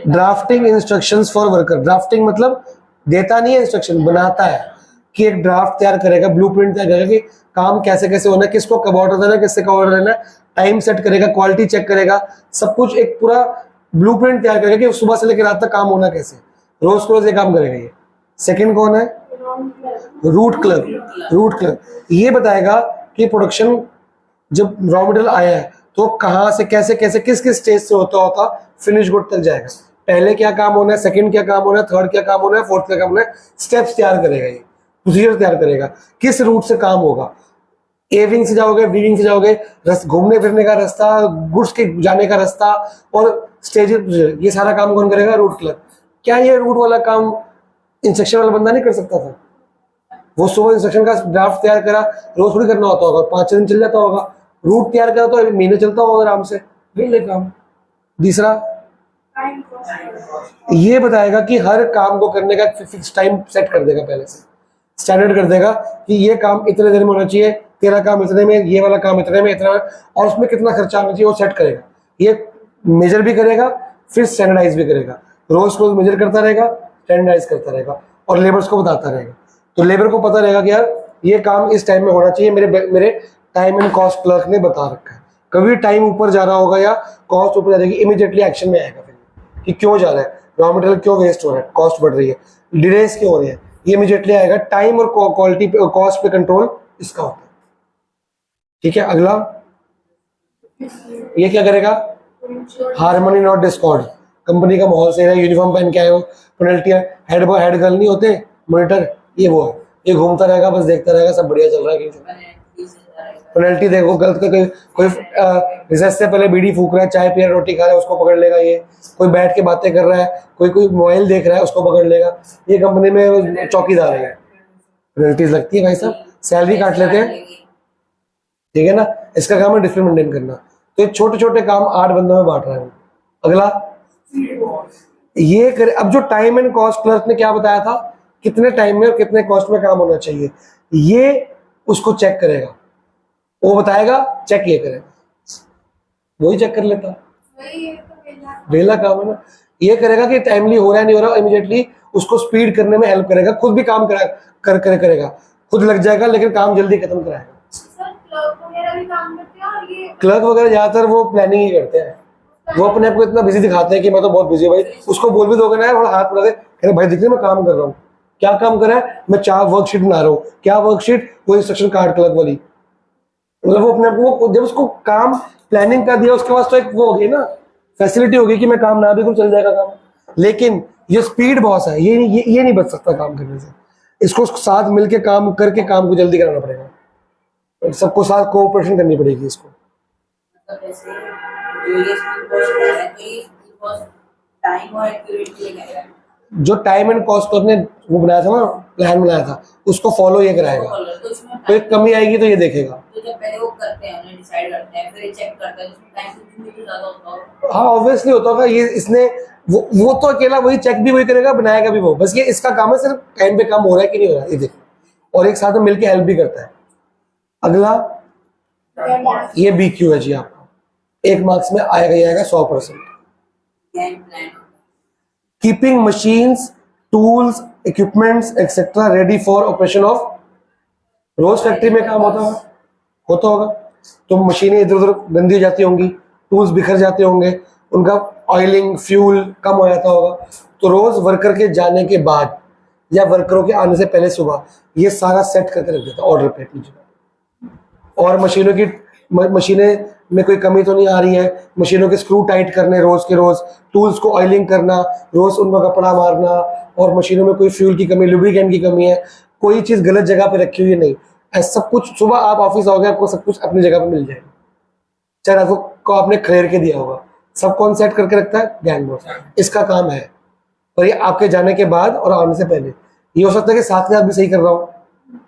Drafting instructions for worker. Drafting मतलब देता नहीं है इंस्ट्रक्शन, बनाता है कि एक ड्राफ्ट तैयार करेगा, ब्लूप्रिंट तैयार करेगा कि काम कैसे कैसे होना है, किसको कब ऑर्डर देना है, किससे कब ऑर्डर देना है, टाइम सेट करेगा, क्वालिटी चेक करेगा, सब कुछ एक पूरा ब्लूप्रिंट तैयार करेगा कि सुबह से लेकर रात तक काम होना कैसे, रोज को रोज ये काम करेगा ये। सेकंड कौन है? Root clerk. रूट क्लर्क ये बताएगा कि प्रोडक्शन जब रॉ मटेरियल आया है तो कहाँ से कैसे कैसे किस किस स्टेज से होता होता फिनिश गुड तक जाएगा, पहले क्या काम होना है, सेकंड क्या काम होना है, थर्ड क्या काम होना है, फोर्थ क्या काम होना है, स्टेप्स तैयार करेगा ये, प्रोसीजर तैयार करेगा, किस रूट से काम होगा, ए विंग से जाओगे, बी विंग से जाओगे, घूमने फिरने का रास्ता, गुड्स के जाने का रास्ता और स्टेज, ये सारा काम कौन करेगा? Root clerk. क्या ये रूट वाला काम इंस्ट्रक्शन वाला बंदा नहीं कर सकता था? वो सुबह इंस्ट्रक्शन का ड्राफ्ट तैयार करा, रोज थोड़ी करना होता होगा, 5 दिन चल जाता होगा, रूट तैयार करा तो महीने चलता होगा आराम से, ले काम। तीसरा टाइम कॉस्ट। ये बताएगा कि हर काम को करने का फिक्स टाइम सेट कर देगा, पहले से स्टैंडर्ड कर देगा कि ये काम इतने देर में होना चाहिए, तेरा काम इतने में, ये वाला काम इतने में, इतना में, और उसमें कितना खर्चा आना चाहिए वो सेट करेगा। ये मेजर भी करेगा फिर स्टैंडर्डाइज भी करेगा, रोज रोज मेजर करता रहेगा, स्टैंडर्डाइज करता रहेगा और लेबर्स को बताता रहेगा। तो लेबर को पता रहेगा कि यार ये काम इस टाइम में होना चाहिए, मेरे टाइम एंड कॉस्ट क्लर्क ने बता रखा है। कभी टाइम ऊपर जा रहा होगा या कॉस्ट ऊपर जा जाएगी, इमीडिएटली एक्शन में आएगा फिर कि क्यों जा रहा है, रॉ मटेरियल क्यों वेस्ट हो रहा है, कॉस्ट बढ़ रही है, डिलेस क्यों हो रही है, ये इमीडिएटली आएगा। टाइम और क्वालिटी कॉस्ट पे कंट्रोल इसका होता है। ठीक है, अगला ये क्या करेगा? Harmony not Discord. कंपनी का माहौल सही है, यूनिफॉर्म पहन के आए हो, पेनल्टी है, हेड बॉय हेड गर्ल नहीं होते मॉनिटर, ये वो है, ये घूमता रहेगा, बस देखता रहेगा सब बढ़िया चल रहा है। पेनल्टी देखो, गलत का कोई रिसर्च से पहले बीड़ी फूक रहा है, चाय पी रहा है, रोटी खा रहा है, उसको पकड़ लेगा ये। कोई बैठ के बातें कर रहा है, कोई मोबाइल देख रहा है, उसको पकड़ लेगा। ये कंपनी में चौकीदार है, पेनल्टीज लगती है भाई साहब, सैलरी काट लेते हैं, ठीक है ना। इसका काम है डिसिप्लिन मेंटेन करना। तो ये छोटे छोटे काम 8 बंदों में बांट रहा है। अगला ये करे, अब जो टाइम एंड कॉस्ट क्लर्क ने क्या बताया था, कितने टाइम में और कितने कॉस्ट में काम होना चाहिए, ये उसको चेक करेगा, वो बताएगा, चेक ये करेगा, वही चेक कर लेता, वेला काम है ना। ये करेगा कि टाइमली हो रहा है नहीं हो रहा, इमीडिएटली उसको स्पीड करने में हेल्प करेगा, खुद भी काम करेगा, खुद लग जाएगा लेकिन काम जल्दी खत्म कराएगा। क्लर्क वगैरह ज्यादातर वो प्लानिंग ही करते हैं, वो अपने आप को इतना बिजी दिखाते हैं कि मैं तो बहुत बिजी हूँ भाई। उसको बोल भी दोगे ना यार, हाथ बढ़ा दे, कह भाई दिखते मैं काम कर रहा हूँ, क्या काम कर रहा है, मैं 4 वर्कशीट बना रहा हूँ, क्या वर्कशीट, वो इंस्ट्रक्शन कार्ड क्लर्क वाली, मतलब वो अपने आप को, जब उसको काम प्लानिंग का दिया उसके बाद तो एक वो होगी ना, फैसिलिटी होगी कि मैं काम ना भी करूँ चल जाएगा काम। लेकिन ये स्पीड बॉस है, ये नहीं बच सकता काम करने से, इसको साथ मिलके काम करके काम को जल्दी कराना पड़ेगा, सबको साथ कोऑपरेशन करनी पड़ेगी इसको। मतलब ऐसे जो ये स्पीड पोस्ट है तो ये स्पीड पोस्ट टाइम और एक्यूरेटली करेगा। जो टाइम एंड कॉस्ट ने वो बनाया था ना, प्लान बनाया था, उसको फॉलो ये कराएगा। तो इसमें कोई कमी आएगी तो ये देखेगा। तो जब पहले वो करते हैं, उन्हें डिसाइड करते हैं, फिर ये चेक करते हैं, उसमें टाइम से ज्यादा होता होगा। हाँ ऑब्वियसली होता होगा, ये इसने वो तो अकेला वही चेक भी वही करेगा, बनाएगा भी वो, बस ये इसका काम है सिर्फ टाइम पे काम हो रहा है कि नहीं हो रहा है ये देखना, और एक साथ में मिलकर हेल्प भी करता है। अगला ये BQ है जी, आपका 1 मार्क्स में आएगा 100%। Game plan keeping machines, tools, equipments etcetera ready for operation of. रोज फैक्ट्री में काम होता होगा तो मशीनें इधर उधर गंदी हो जाती होंगी, टूल्स बिखर जाते होंगे, उनका ऑयलिंग फ्यूल कम हो जाता होगा, तो रोज वर्कर के जाने के बाद या वर्करों के आने से पहले सुबह ये सारा सेट करके रख देता ऑर्डर पे अपनी जगह। और मशीनें में कोई कमी तो नहीं आ रही है, मशीनों के स्क्रू टाइट करने रोज के रोज, टूल्स को ऑयलिंग करना, रोज उनका कपड़ा मारना, और मशीनों में कोई फ्यूल की कमी, लुब्रिकेंट की कमी है, कोई चीज गलत जगह पे रखी हुई है नहीं, ऐसा सब कुछ सुबह आप ऑफिस आओगे आपको सब कुछ अपनी जगह पे मिल जाएगा, चाहे आपको आपने खरीद के दिया होगा, सब कौन सेट करके रखता है, गैंग बॉस, इसका काम है। और ये आपके जाने के बाद और आने से पहले, ये हो सकता है कि साथ में आप भी सही कर रहा हो,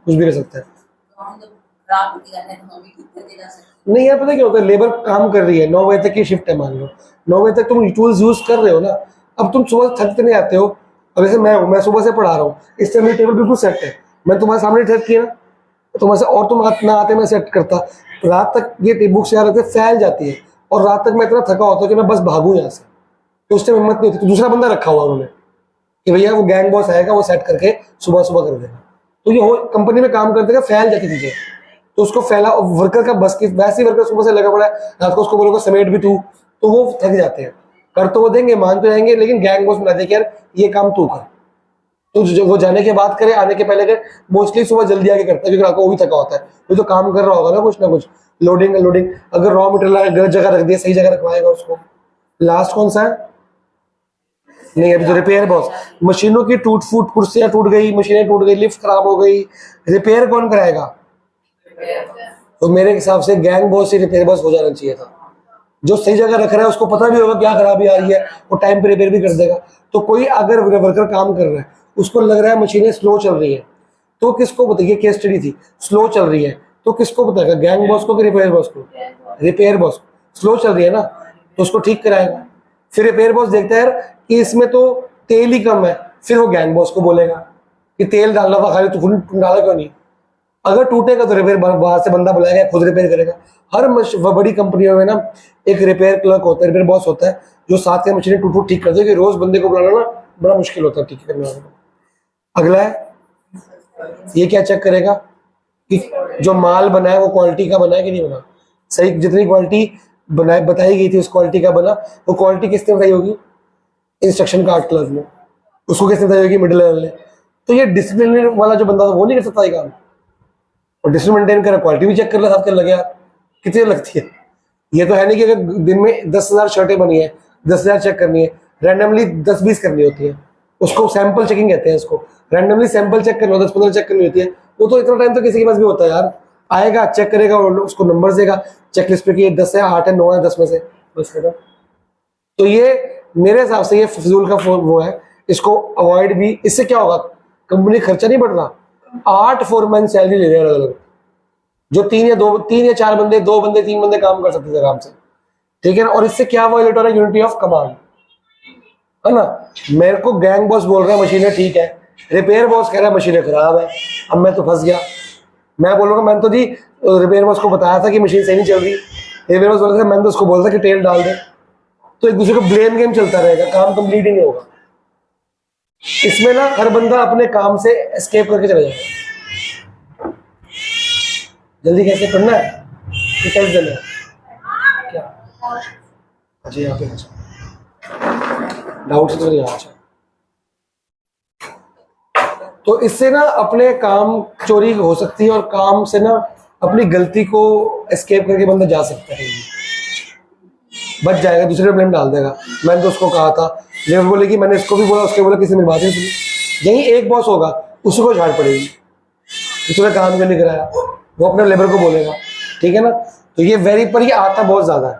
कुछ भी कर सकता है। तो हम जब खराब होती जाते हैं तो हम भी ठीक करते जा सकते हैं। नहीं यार, पता क्या होता है, लेबर काम कर रही है, 9 बजे तक की शिफ्ट है, मान लो 9 बजे तक तुम टूल्स यूज कर रहे हो ना, अब तुम सुबह थकते नहीं आते हो। अब जैसे मैं सुबह से पढ़ा रहा हूँ, इस टाइम मेरी टेबल बिल्कुल सेट है, मैं तुम्हारे सामने सेट किया ना, तुम्हारे से, और तुम ना आते मैं सेट करता, रात तक ये बुक्स याद रहते फैल जाती है, और रात तक मैं इतना थका होता हूँ कि मैं बस भागूँ यहाँ से, तो उस टाइम हिम्मत नहीं होती, तो दूसरा बंदा रखा हुआ उन्होंने कि भैया वो गैंग बॉस आएगा, वो सेट करके सुबह सुबह कर देगा। तो ये कंपनी में काम करते फैल जाती चीजें, तो उसको फैला वर्कर का बस की, वैसे ही वर्कर सुबह से लगा पड़ा है, रात को उसको बोलोगे समेट भी तू, तो वो थक जाते हैं। कर तो वो देंगे, मान तो जाएंगे, लेकिन गैंग बॉस बना देंगे यार ये काम तू कर, तो वो जाने के बाद करे, आने के पहले करे। मोस्टली सुबह जल्दी आके करता है क्योंकि रात को वो भी थका होता है, वो तो काम कर रहा होगा ना कुछ लोडिंग अगर रॉ मटेरियल गलत जगह रख दिया, सही जगह रखवाएगा उसको। लास्ट कौन सा है? नहीं, अभी तो रिपेयर बॉस। मशीनों की टूट फूट, कुर्सियां टूट गई, मशीनें टूट गई, लिफ्ट खराब हो गई, रिपेयर कौन कराएगा? तो मेरे हिसाब से गैंग बॉस ही रिपेयर बॉस हो जाना चाहिए था। जो सही जगह रख रहा है उसको पता भी होगा क्या खराबी आ रही है, वो टाइम पे रिपेयर भी कर देगा। तो कोई अगर वर्कर काम कर रहा है, उसको लग रहा है मशीनें स्लो चल रही है, तो किसको बताइए? केस स्टडी थी, स्लो चल रही है तो किसको बताएगा? गैंग बॉस को कि रिपेयर बॉस को? Repair boss. स्लो चल रही है ना, तो उसको ठीक कराएगा। फिर रिपेयर बॉस देखता है कि इसमें तो तेल ही कम है, फिर वो गैंग बॉस को बोलेगा कि तेल डालना था खाली, तू डाला क्यों नहीं? अगर टूटेगा तो रिपेयर बाहर से बंदा बुलाएगा, खुद रिपेयर करेगा। हर बड़ी कंपनियों में ना एक रिपेयर क्लर्क होता है, रिपेयर बॉस होता है, जो साथ के मशीनें टूट ठीक कर दे, रोज बंदे को बुलाना ना बड़ा मुश्किल होता है ठीक करने वाले को। अगला है, ये क्या चेक करेगा कि जो माल बना है वो क्वालिटी का बना है कि नहीं बना, सही जितनी क्वालिटी बनाई बताई गई थी उस क्वालिटी का बना। वो क्वालिटी किसने बताई होगी? इंस्ट्रक्शन कार्ड क्लर्क ने। उसको किसने बताई होगी? मिडिल लेवल ने। तो ये डिसिप्लिन वाला जो बंदा था वो नहीं कर सकता ये काम, और डिसिप्लिन मेंटेन कर, क्वालिटी भी चेक कर ले, साथ कर लगे यार, कितनी लगती है। ये तो है नहीं कि अगर दिन में 10,000 शर्टें बनी है, 10,000 चेक करनी है, रैंडमली 10-20 करनी होती है, उसको सैंपल चेकिंग कहते हैं। इसको रैंडमली सैंपल चेक करना, 10-15 चेक करनी होती है। वो तो इतना टाइम तो किसी के पास भी होता है यार। आएगा, चेक करेगा, उसको नंबर देगा चेकलिस्ट पे कि ये 10 है, 8 है, 9 है, 10 में से बस खत्म। तो ये मेरे हिसाब से ये फजूल का वो है, इसको अवॉइड भी। इससे क्या होगा? कंपनी खर्चा नहीं बढ़ रहा। 8 फोरमैन सैलरी ले रहे हैं अलग अलग, जो 3 या 4 बंदे, 2 बंदे, 3 बंदे काम कर सकते थे आराम से, ठीक है ना। और इससे क्या वायलेट हो रहा है? यूनिटी ऑफ कमांड, है ना। मेरे को गैंग बॉस बोल रहा है मशीनें ठीक है, रिपेयर बॉस कह रहा है मशीनें खराब है। अब मैं तो फंस गया। मैं बोलूंगा मैंने तो जी रिपेयर बॉस को बताया था कि मशीन सही नहीं चल रही, रिपेयर बॉस बोल रहा था मैंने तो उसको बोला था कि तेल डाल दे। तो एक दूसरे को ब्लेम गेम चलता रहेगा, काम कंप्लीट ही नहीं होगा। इसमें ना हर बंदा अपने काम से एस्केप करके चला जाएगा। जल्दी कैसे पढ़ना है कि कैसे देना है क्या? अच्छा यहाँ पे डाउट से तो नहीं आना। तो इससे ना अपने काम चोरी हो सकती है, और काम से ना अपनी गलती को एस्केप करके बंदा जा सकता है, बच जाएगा, दूसरे पे ब्लेम डाल देगा। मैंने तो उसको कहा था, लेबर बोले कि मैंने इसको भी बोला, उसके बोला, किसी ने बात नहीं सुनी। यही एक बॉस होगा, उसी को झाड़ पड़ेगी, उसने काम क्यों नहीं कराया, वो अपने लेबर को बोलेगा, ठीक है ना। तो ये वेरी पर ये आता बहुत ज्यादा है,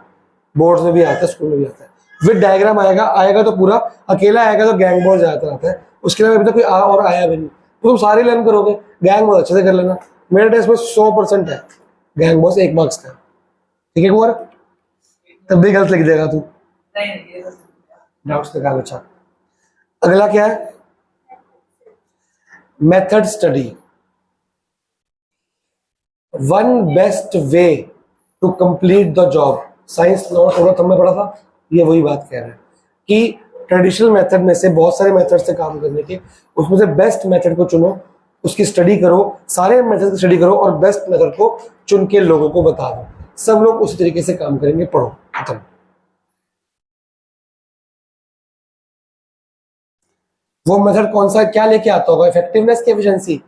बोर्ड्स में भी आता है, स्कूल में भी आता है। विद डायग्राम आएगा तो पूरा, अकेला आएगा तो गैंग बॉस ज्यादा आता है, उसके अलावा अभी तक कोई और आया भी नहीं। तो तुम सारे लर्न करोगे, गैंग बॉस अच्छे से कर लेना। मेरे टेस्ट में 100% है गैंग बॉस, 1 मार्क्स का, ठीक है कुमार? तब भी गलत लिख देगा तू, डाउट्स निकाल। अच्छा, अगला क्या है? Method study. One best way to complete the job. Science not हमने पढ़ा था, ये वही बात कह रहे हैं कि ट्रेडिशनल मेथड में से बहुत सारे मेथड से काम करने के, उसमें से बेस्ट मेथड को चुनो, उसकी स्टडी करो, सारे मेथड की स्टडी करो, और बेस्ट मेथड को चुन के लोगों को बता दो। सब लोग उसी तरीके से काम करेंगे, पढ़ो, खत्म। वो मेथड कौन सा, क्या लेके आता होगा? इफेक्टिवनेस की एफिशिएंसी?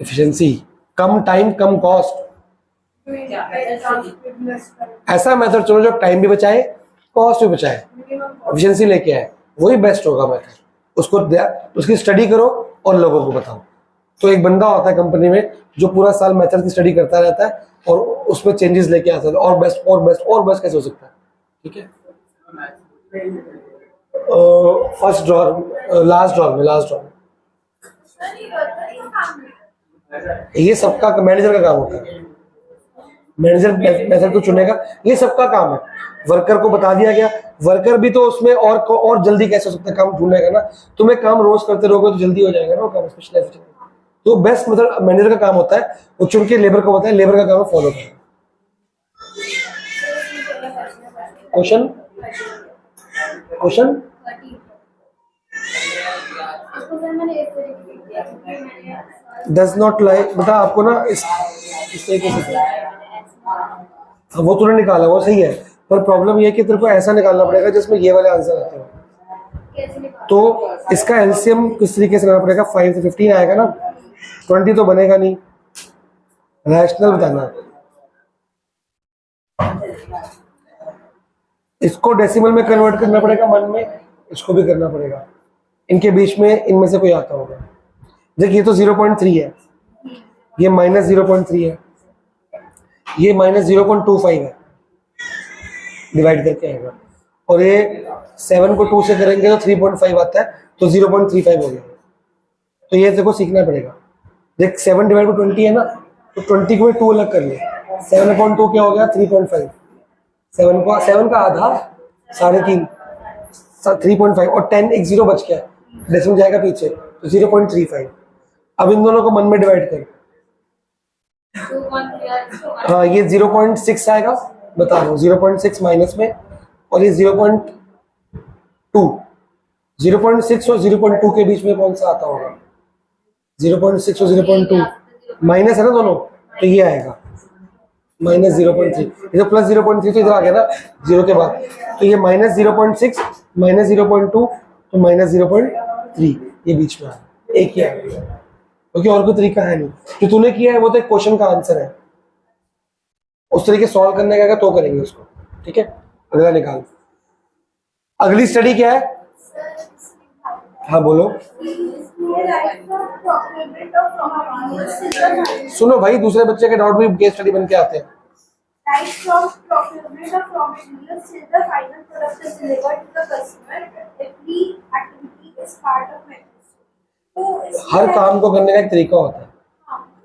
एफिशिएंसी, कम टाइम कम कॉस्ट। ऐसा मेथड चुनो जो टाइम भी बचाए, कॉस्ट भी बचाए, एफिशिएंसी लेके आए, वही बेस्ट होगा मेथड। उसको उसकी स्टडी करो और लोगों को बताओ। तो एक बंदा होता है कंपनी में जो पूरा साल मेथड की स्टडी करता रहता है और उसमें चेंजेस लेके आता है, और बेस्ट और बेस्ट और बेस्ट कैसे हो सकता है, ठीक है। फर्स्ट ड्रॉर, लास्ट ड्रॉर में ये सबका मैनेजर का काम होता है। मैनेजर मेथड को चुनेगा, ये सबका काम है। वर्कर को बता दिया गया, वर्कर भी तो उसमें और जल्दी कैसे हो सकता है काम ढूंढेगा ना। तुम्हें काम रोज करते रहोगे तो जल्दी हो जाएगा ना वो काम, स्पेशलाइजेशन। तो बेस्ट मेथड मैनेजर का काम होता है, वो चुन के लेबर को बताए, लेबर का काम है फॉलो करना। क्वेश्चन उसको सर मैंने इस तरीके से किया क्योंकि मैंने डज नॉट लाई, बता आपको ना इस तरीके से किया। हाँ, वो तूने निकाला वो सही है, पर प्रॉब्लम ये है कि तेरे को ऐसा निकालना पड़ेगा जिसमें ये वाले आंसर आते हैं। कैसे निकाला? तो इसका एलसीएम किस तरीके से करना पड़ेगा, 5 से 15 आएगा ना, 20 तो बनेगा नहीं, रैशनल बताना। इसको डेसिमल में कन्वर्ट करना पड़ेगा मन में, इसको भी करना पड़ेगा, इनके बीच में इनमें से कोई आता होगा। देख ये तो 0.3 है, ये -0.3 है, ये -0.25 है, डिवाइड करके आएगा, और ये 7 को 2 से करेंगे तो 3.5 आता है, तो 0.35 हो गया। तो ये तेरे को सीखना पड़ेगा। देख 7 डिवाइड बाई 20 है ना, तो 20 को 2 अलग कर ले, 7/2 क्या हो गया 3.5, 7 का आधा 3.5, 3.5 और 10 एक 0 बच गया, डेसिमल जाएगा पीछे तो 0.35। अब इन दोनों को मन में डिवाइड कर, हाँ ये 0.6 आएगा, बता रहा हूँ 0.6 माइनस में, और ये 0.2, 0.6 और 0.2 के बीच में कौन सा आता होगा, 0.6 और 0.2 माइनस है ना दोनों, तो ये आएगा -0.3, ये तो प्लस 0.3 तो इधर आ गया ना 0 के बाद, तो ये -0.6 -0.2 तो -0.3, ये बीच में आएगा, एक ही आएगा, क्योंकि और कोई तरीका है नहीं। जो तूने किया है वो तो एक क्वेश्चन का आंसर है, उस तरीके सॉल्व करने का तो करेंगे उसको, ठीक है। अगला निकाल, अगली स्टडी क्या है, हाँ बोलो। सुनो भाई, दूसरे बच्चे के डाउट भी केस स्टडी बन के आते हैं। Right from procurement of raw materials till the final product is delivered to the customer, every activity is part of management. तो इसमें हर काम को करने का एक तरीका होता है,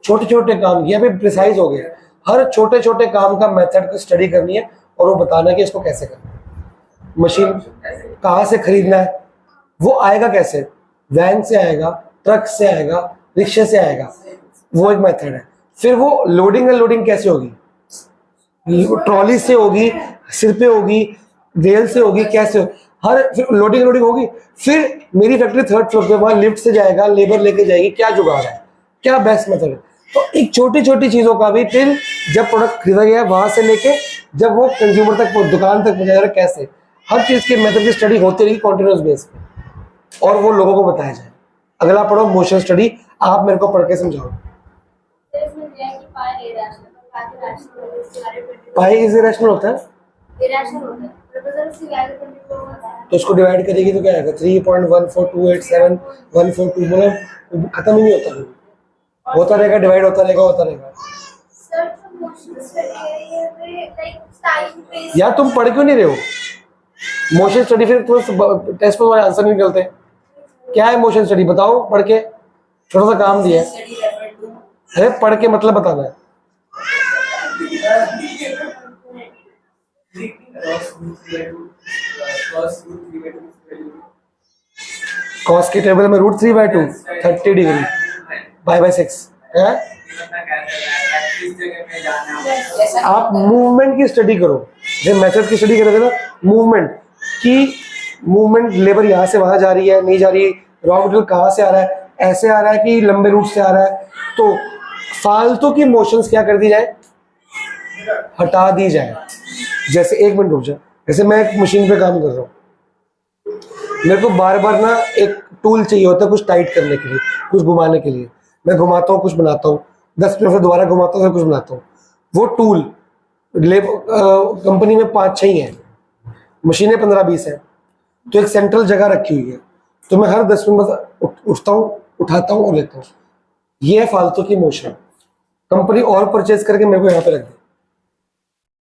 छोटे छोटे काम, ये भी प्रिसाइज हो गया, हर छोटे छोटे काम का मेथड की स्टडी करनी है और वो बताना है कि इसको कैसे करना है। मशीन कहाँ से खरीदना है, वो आएगा कैसे, वैन से आएगा, ट्रक से आएगा, रिक्शे से आएगा, वो एक मेथड है। फिर वो लोडिंग अनलोडिंग कैसे होगी, ट्रॉली से होगी, सिर पे होगी, रेल से होगी, कैसे होगी, हर फिर लोडिंग लोडिंग होगी। फिर मेरी फैक्ट्री 3rd फ्लोर पे, वहां लिफ्ट से जाएगा, लेबर लेके जाएगी, क्या जुगाड़ है, क्या बेस्ट मेथड है। तो एक छोटी छोटी चीजों का भी टिल जब प्रोडक्ट खरीदा गया वहां से लेके जब वो कंज्यूमर तक दुकान तक पहुंचाया, कैसे हर चीज के मेथड की स्टडी होती रही कॉन्टिन्यूस बेस पे, और वो लोगों को बताया जाए। अगला पढ़ो मोशन स्टडी, आप मेरे को पढ़ के समझाओ। पाई इज इरेशनल होता है, तो उसको डिवाइड करेगी तो क्या आएगा 3.14287 बोला, खत्म ही नहीं होता रहेगा, डिवाइड होता रहेगा। यार तुम पढ़ क्यों नहीं रहे हो मोशन स्टडी, फिर तुम टेस्ट में तुम्हारे आंसर नहीं निकलते। क्या है मोशन स्टडी बताओ, पढ़ के, छोटा सा काम दिया है, अरे पढ़ के मतलब बताना है। कॉस की टेबल में √3/2 30 डिग्री π/6 है। आप मूवमेंट की स्टडी करो, जब मेथड की स्टडी कर रहे थे ना, मूवमेंट लेबर यहाँ से वहां जा रही है, नहीं जा रही, रॉ मटेरियल कहाँ से आ रहा है, ऐसे आ रहा है कि लंबे रूट से आ रहा है, तो फालतू की मोशंस क्या कर दी जाए, हटा दी जाए। जैसे 1 मिनट रुक जाए, जैसे मैं एक मशीन पे काम कर रहा हूँ, मेरे को बार बार ना एक टूल चाहिए होता है कुछ टाइट करने के लिए, कुछ घुमाने के लिए, मैं घुमाता हूँ कुछ बनाता हूँ, 10 मिनट दोबारा घुमाता हूँ फिर कुछ बनाता हूँ। वो टूल कंपनी में 5-6 ही हैं, मशीनें 15-20 हैं, तो एक सेंट्रल जगह रखी हुई है, तो मैं हर 10 मिनट उठता हूँ, उठाता हूँ और लेता हूँ। ये है फालतू की मोशन, कंपनी और परचेज करके मेरे को यहाँ पे रख दे,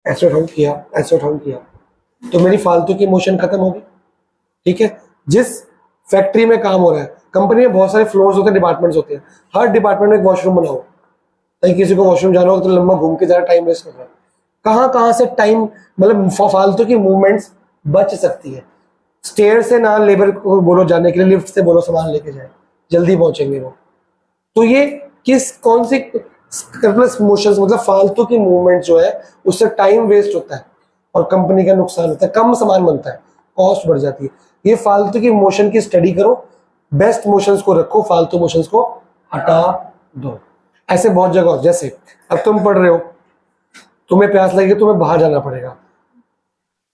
ऐसे उठाऊं किया, ऐसे उठाऊं किया, तो मेरी फालतू की मोशन खत्म होगी। ठीक है, जिस फैक्ट्री में काम हो रहा है, कंपनी में बहुत सारे फ्लोर्स होते हैं, डिपार्टमेंट्स होते हैं, हर डिपार्टमेंट में एक वॉशरूम बनाओ, ताकि किसी को वॉशरूम जाना हो तो लंबा घूम के ज़्यादा टाइम वेस्ट कर रहा है। कहाँ से टाइम, मतलब फालतू की मूवमेंट्स बच सकती है। स्टेयर से ना लेबर को बोलो जाने के लिए, लिफ्ट से बोलो सामान लेके जाए, जल्दी पहुंचेंगे वो। तो ये कौन सी मोशंस, मतलब फालतू की मूवमेंट जो है उससे टाइम वेस्ट होता है और कंपनी का नुकसान होता है, कम सामान बनता है, कॉस्ट बढ़ जाती है। ये फालतू की मोशन की स्टडी करो, बेस्ट मोशंस को रखो, फालतू मोशंस को हटा दो। ऐसे बहुत जगह हो, जैसे अब तुम पढ़ रहे हो, तुम्हें प्यास लगेगी, तुम्हें बाहर जाना पड़ेगा,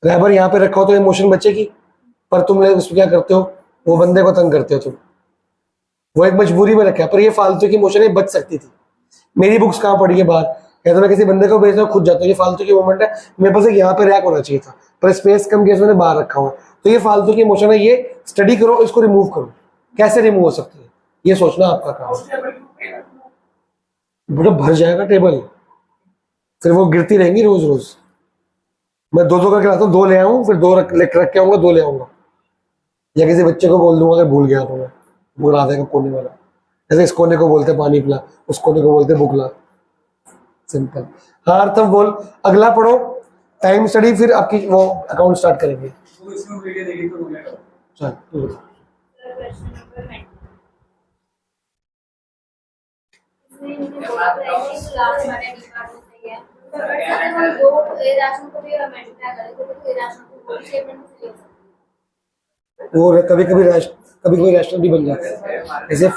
रैबर यहाँ पे रखा हो तो इमोशन बचेगी, पर तुम लोग उसमें क्या करते हो, वो बंदे को तंग करते हो तुम, वो एक मजबूरी में रखा है, पर ये फालतू की इमोशन है, बच सकती थी। मेरी बुक्स कहाँ पड़ी है बाहर, या तो मैं किसी बंदे को भेज रहा हूँ, खुद जाता हूँ, ये फालतू की मोमेंट है, मेरे पास एक यहाँ पे रैक होना चाहिए था, पर स्पेस कम केस मैंने बाहर रखा हुआ, तो ये फालतू की इमोशन है, ये स्टडी करो, इसको रिमूव करो। कैसे रिमूव हो सकती है ये सोचना आपका काम है। बड़ा भर जाएगा टेबल, फिर वो गिरती रहेंगी रोज रोज। मैं दो दो करके लाता हूँ, 2 ले आऊँ, फिर 2 रख के आऊंगा, 2 ले आऊंगा, या किसी बच्चे को बोल दूंगा अगर भूल गया तो मैं, बुला देगा कोने वाला, जैसे इस कोने को बोलते पानी पिला, उस कोने को बोलते बुक ला, सिंपल। हाँ अर्थव बोल, अगला पढ़ो टाइम स्टडी, फिर आपकी वो अकाउंट स्टार्ट करेंगे। चल तू बता। क्वेश्चन नंबर 9 इसमें मुझे बहुत है कि लास्ट वाले डिपार्ट होते हैं, तो अगर हम दो राशन को भी मल्टीप्लाई करें तो राशन को वो स्टेटमेंट में ले सकते हैं। वो कभी कभी रैशनल भी बन जाता है, जैसे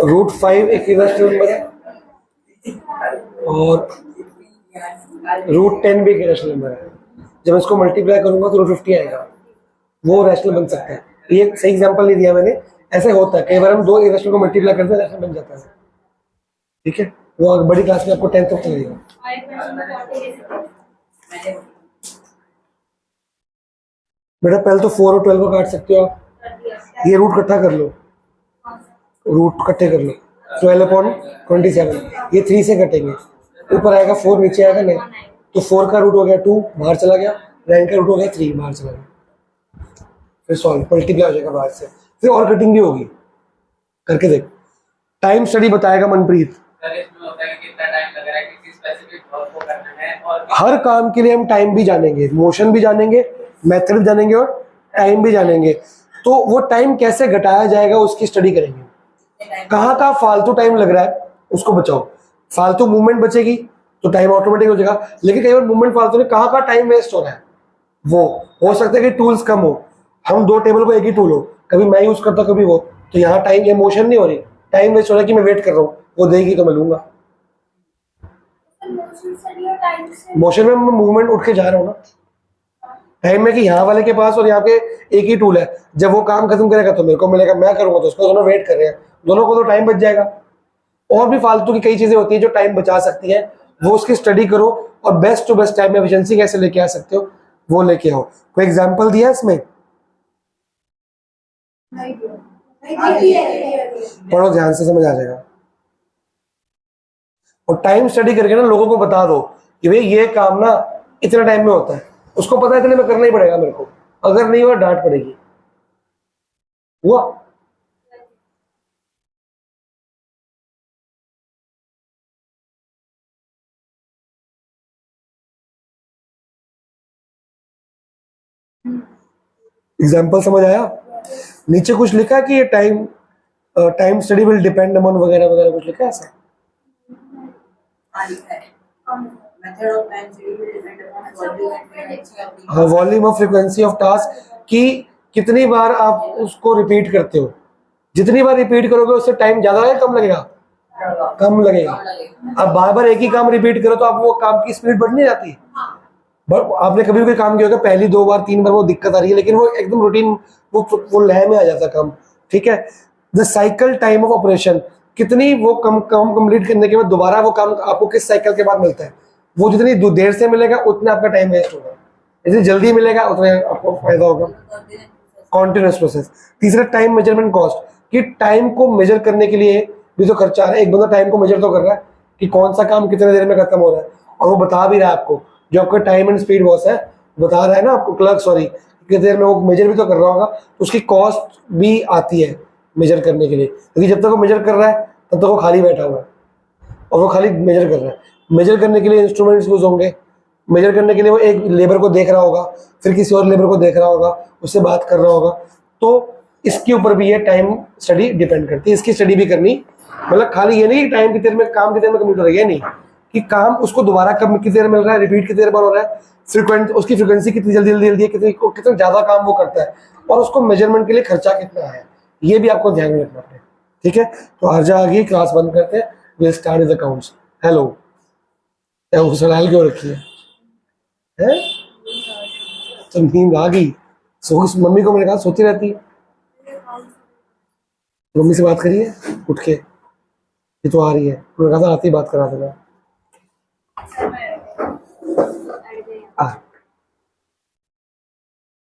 √5 एक इरेशनल नंबर है, और √10 भी एक इरेशनल नंबर है। जब इसको मल्टीप्लाई करूंगा तो √50 आएगा, वो रैशनल बन सकता है। ये सही एग्जांपल नहीं दिया मैंने, ऐसे होता है कई बार हम 2 इरेशनल को मल्टीप्लाई करते हैं, रैशनल बन जाता है। ठीक है, वो बड़ी क्लास में आपको 10th तक लगेगा। और एक क्वेश्चन नंबर 40 कैसे बेटा पहले तो 4 और 12 को काट सकते हो आप, कर दिया? ये रूट इकट्ठा कर लो, रूट इकट्ठे कर लो, 12/27, ये 3 से कटेंगे, ऊपर आएगा 4, नीचे आएगा 9, तो 4 का रूट हो गया 2, बाहर चला गया, 9 का रूट हो गया 3, बाहर चला गया, फिर सॉल्व मल्टीप्लाई हो जाएगा बाहर से, फिर और कटिंग भी होगी, करके देख। टाइम स्टडी बताएगा मनप्रीत। हर काम के लिए हम टाइम भी जानेंगे, मोशन भी जानेंगे, मेथड जानेंगे और टाइम भी जानेंगे, तो वो टाइम कैसे घटाया जाएगा उसकी स्टडी करेंगे। कहाँ फालतू टाइम लग रहा है उसको बचाओ, फालतू मूवमेंट बचेगी तो टाइम ऑटोमेटिक हो जाएगा, लेकिन कई बार मूवमेंट फालतू में कहाँ टाइम वेस्ट हो रहा है, वो हो सकता है कि टूल्स कम हो, हम 2 टेबल को एक ही टूल हो, कभी मैं यूज करता कभी वो, तो यहाँ टाइम, ये मोशन नहीं हो रही, टाइम वेस्ट हो रहा है कि मैं वेट कर रहा हूँ, वो देगी तो मैं लूंगा। मोशन में मैं मूवमेंट उठ के जा रहा हूँ ना, टाइम में कि यहाँ वाले के पास और यहाँ पे एक ही टूल है, जब वो काम खत्म करेगा तो मेरे को मिलेगा, मैं करूंगा तो उसको, दोनों वेट कर रहे हैं, दोनों को तो टाइम बच जाएगा। और भी फालतू की कई चीजें होती है जो टाइम बचा सकती है, वो उसकी स्टडी करो और बेस्ट टू बेस्ट टाइम में एफिशिएंसी कैसे लेके आ सकते हो वो लेके आओ। कोई एग्जांपल दिया इसमें? पढ़ो ध्यान से, समझ आ जाएगा। और टाइम स्टडी करके ना लोगों को बता दो कि भाई ये काम ना इतना टाइम में होता है, उसको पता है इतने में करना ही पड़ेगा मेरे को, अगर नहीं हुआ डांट पड़ेगी। हुआ? एग्जाम्पल समझ आया? नीचे कुछ लिखा है कि ये time study will depend on वगैरह वगैरह कुछ लिखा है ऐसा? हाँ, volume of frequency of task, कि कितनी बार आप उसको रिपीट करते हो, जितनी बार रिपीट करोगे उससे टाइम ज्यादा है कम लगेगा? कम लगेगा। अब बार बार एक ही काम रिपीट करो तो आप वो काम की स्पीड बढ़ नहीं जाती? आपने कभी भी काम किया होगा, पहली 2 बार 3 बार वो दिक्कत आ रही है, लेकिन वो एकदम रूटीन, वो लय में आ जाता काम। ठीक है, the cycle time of operation, कितनी वो काम कंप्लीट करने के बाद दोबारा वो काम आपको किस साइकिल के बाद मिलता है, वो जितनी देर से मिलेगा उतना आपका टाइम वेस्ट होगा, जितनी जल्दी मिलेगा उतना आपको फायदा होगा। Continuous process. तीसरा टाइम मेजरमेंट कॉस्ट, कि टाइम को मेजर करने के लिए भी तो खर्चा है, एक बंदा टाइम को मेजर तो कर रहा है कि कौन सा काम कितने देर में खत्म हो रहा है, और वो बता भी रहा है आपको, जो आपका टाइम एंड स्पीड बॉस है बता रहा है ना आपको, क्लर्क सॉरी, कितनी देर में वो मेजर भी तो कर रहा होगा, तो उसकी कॉस्ट भी आती है मेजर करने के लिए, क्योंकि जब तक वो मेजर कर रहा है तब तक वो खाली बैठा हुआ है और वो खाली मेजर कर रहा है। मेजर करने के लिए इंस्ट्रूमेंट्स यूज होंगे, मेजर करने के लिए वो एक लेबर को देख रहा होगा, फिर किसी और लेबर को देख रहा होगा, उससे बात कर रहा होगा, तो इसके ऊपर भी ये टाइम स्टडी डिपेंड करती है। इसकी स्टडी भी करनी, मतलब खाली ये नहीं कि टाइम कितने में काम कितने में कंप्लीट हो रहा है, ये नहीं, कि काम उसको दोबारा कब कितनी देर मिल रहा है, रिपीट कितनी देर बार हो रहा है, फ्रीक्वेंट उसकी फ्रीक्वेंसी कितनी जल्दी जल्दी है, कितना ज़्यादा काम वो करता है, और उसको मेजरमेंट के लिए खर्चा कितना है, ये भी आपको ध्यान में रखना पड़ेगा। ठीक है, तो आरजा आ गई, क्लास बंद करते हैं, will start with accounts. Hello, Salal क्यों रखी है? तो नींद आ गई, सो मम्मी को मैंने कहा सोती रहती है, मम्मी से बात करिए उठ के, ये तो आ रही है, उन्होंने कहा था आती बात करा देना।